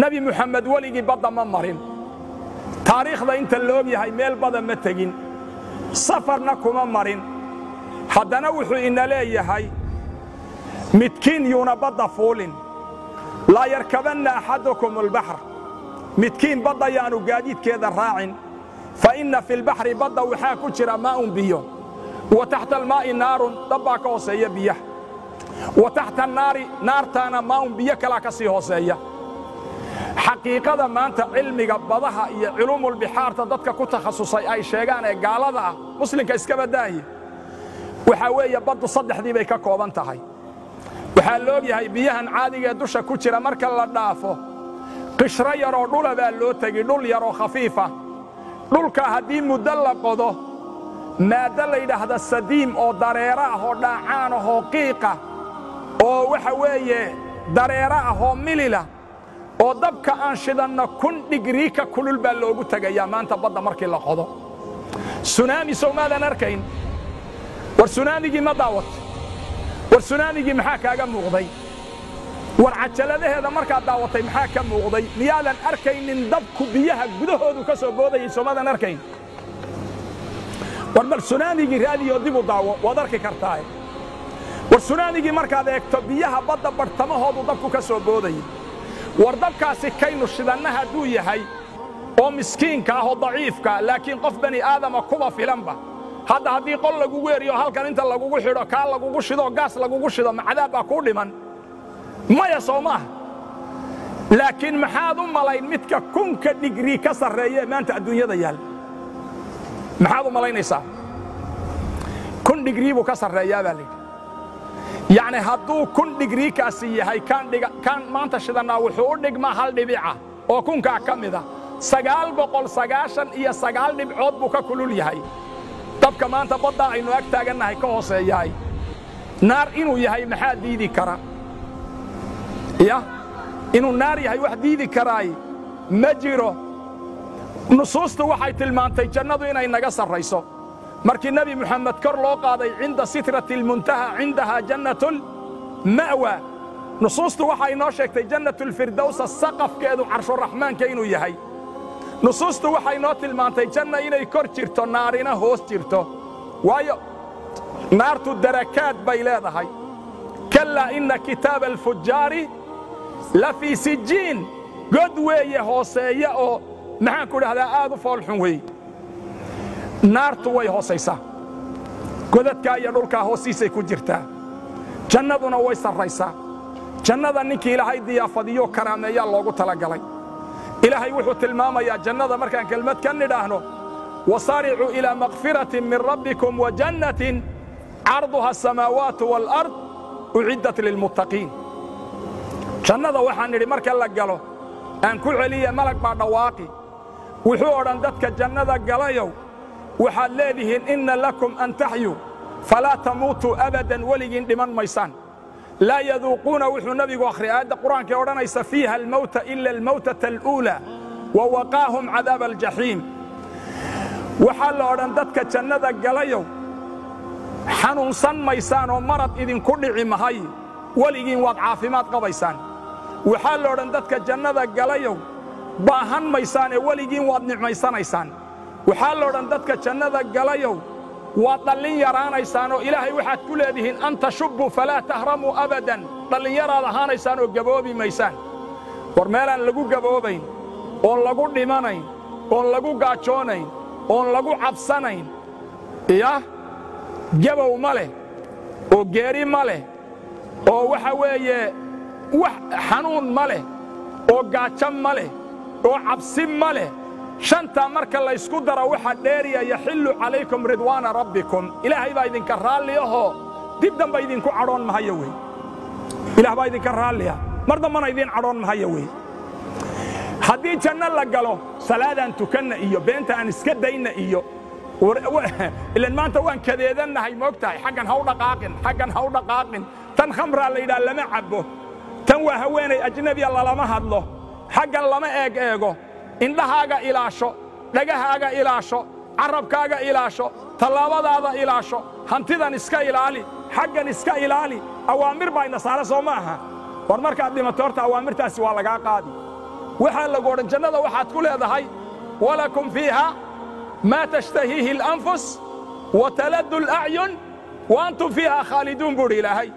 nabi muxamed waligii badda ma marin taariikhda inta loog yahay meel badan ma tegin safarna kuma marin haddana wuxuu ina leeyahay midkiin yuuna badda fuulin laa yarkabanna axadukum albaxr midkiin badda yaanu gaadiidkeeda raacin fa inna fi lbaxri badda waxaa ku jira maa'un biyo wa taxta almaa'i naarun dabbaa ka hooseeya biyaha wa taxta annaari naartaana maa'un biyo kalaa ka sii hooseeya xaqiiqada maanta cilmiga badaha iyo culuumulbixaarta dadka ku takhasusay ay sheegaan ee gaalada ah muslimka iska badaahi waxaa weeye baddu saddexdii bay ka kooban tahay waxaa loog yahay biyahan caadiga ee dusha ku jira marka la dhaafo qishro yaroo dhula baa loo tegi dhul yaroo khafiifa dhulka haddii muddo la qodo maaddo la yidhaahda sadiim oo dareero ah oo dhaacaan ah oo qiiqa oo waxa weeye dareero ah oo milila oo dabka aan shidanna 1000 digrii ka kulul baa loogu tagayaa maanta badda markii la qodo sunaami soomaadan arkayn war sunaamigii ma daawat war sunaamigii maxaa kaaga muuqday war cajaladaheeda markaa daawatay maxaa ka muuqday miyaadan arkaynin dabku biyaha gudahoodu ka soo boodayay soomaadan arkayn war bal sunaamigii raadiyo dib u daawo waad arki kartaa war sunaamigii markaad eegto biyaha badda bartamahoodu dabku ka soo boodayay war dabkaasi kaynu shidanna hadduu yahay oo miskiinka ah oo daciifka laakiin qof bani aadama kuba filanba hadda haddii qol lagugu eriyo halkan inta lagugu xidho kaa lagugu shido gaas lagugu shido macdaab baa kuu dhiman maya soo maaha laakiin maxaad u malayn midka 1000 digrii ka sarreeye maanta adduunyada yaal maxaad u malaynaysaa 1000 digrii buu ka sarreeyaa baa layidhi yacni hadduu 1000 digrii kaasi yahay kaan maanta shidanaa wuxuu u dhigmaa 1 dhibica oo 1000 ka mida 999 dhibcood buu ka kulul yahay dabka maanta badda aynu ag taagannahay ka hooseeyahay naar inuu yahay maxaa diidi kara ya inuu naar yahay wax diidi karaay ma jiro nusuustu waxay tilmaantay jannadu inay naga sarrayso markii nabi muxamed kor loo qaaday cinda sitrati almuntaha cindaha jannatul ma'wa nusuustu waxay noo sheegtay jannatul firdaws saqafkeedu carshuraxmaanka inuu yahay nusuustu waxay noo tilmaantay janna inay kor jirto naarina hoos jirto waayo naartu darakaad bay leedahay kallaa inna kitaaba alfujaari la fii sijiin god weeye hooseeya oo maxaan ku dhahdaa aad u foolxun weeye naartu way hoosaysaa godadkaa iyo dhulkaa hoostiisay ku jirtaa jannaduna way sarraysaa jannada ninkii ilaahay diyaafadiyo karaameeyaa loogu talagalay ilaahay wuxuu tilmaamayaa jannada markaan kelmad ka nidhaahno wasaaricuu ilaa makfiratin min rabbikum wa jannatin carduha asamaawaatu waalard uciddat lilmuttaqiin jannada waxaan nidhi marka la galo aan ku celiya malag baa dhawaaqi wuxuu odhan dadka jannada galayow waxaad leedihiin inna lakum an taxyuu falaa tamuutuu abadan weligiin dhiman maysaan laa yaduuquuna wuxuu nabigu akhriya aayadda qur-aanka ee odhanaysa fiiha almawta ila almawtata aluulaa wa waqaahum cadaaba aljaxiim waxaa la odhan dadka jannada galayow xanuunsan maysaan oo marad idinku dhici mahay weligiin waad caafimaad qabaysaan waxaa la odhan dadka jannada galayow baahan maysaan ee weligiin waad nicmaysanaysaan waxaa la odhan dadka jannada galayow waad dhallin yaraanaysaan oo ilaahay waxaad ku leedihiin an tashubbu falaa tahramuu abadan dhallinyaraad ahaanaysaan oo gaboobi maysaan war meelaan lagu gaboobayn oon lagu dhimanayn oon lagu gaajoonayn oon lagu cabsanayn ya gabow ma leh oo geeri ma leh oo waxa weeye wax xanuun ma leh oo gaajo ma leh oo cabsi ma leh shanta marka la isku daro waxa dheeriya yaxillu calaykum ridwaana rabbikum ilaahay baa idinka raalli ahoo dib damba idinku cadhoon mahayo wey ilaah baa idinka raalliya mar dambana idin cadhoon mahayo wey haddii janno la galo salaadaan tukanna iyo beenta aan iska dayna iyo ilan maanta waan kadeedannahay moogtahay xaggan ha u dhaqaaqin xaggan ha u dhaqaaqin tan khamraa la yidhaha lama cabbo tan waa haweenay ajnabiya lalama hadlo xaggan lama eego indhahaaga ilaasho dhagahaaga ilaasho carabkaaga ilaasho tallaabadaada ilaasho hantidan iska ilaali xaggan iska ilaali awaamir baa ina saara soo maaha war markaad dhimato horta awaamirtaasi waa lagaa qaadi waxaa lagu odhan jannada waxaad ku leedahay walakum fiiha maa tashtahiihi اlanfus wataladu اlacyun waantum fiiha khaaliduun buuhi ilaahay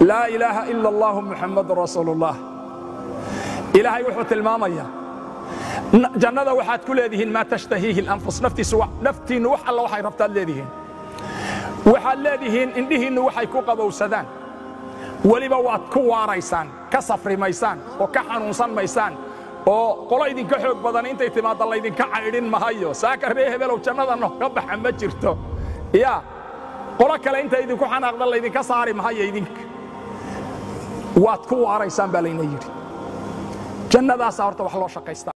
laa ilaaha ila allahu muxammadun rasuulu اllah ilaahay wuxuu tilmaamayaa jannada waxaad ku leedihiin maa tashtahiihi اlanfus naftiinnu wax alla waxay rabtaad leedihiin waxaad leedihiin indhihiinnu waxay ku qabowsadaan weliba waad ku waaraysaan ka safri maysaan oo ka xanuunsan maysaan oo qolo idinka xoog badan intay timaadda laydinka caydhin mahayo saaka ree hebelow jannada nooga baxa ma jirto yaa qolo kale inta idinku xanaaqda laydinka saari mahayo idinka waad ku waaraysaan baa layna yidhi jannadaasaa horta wax loo shaqaystaa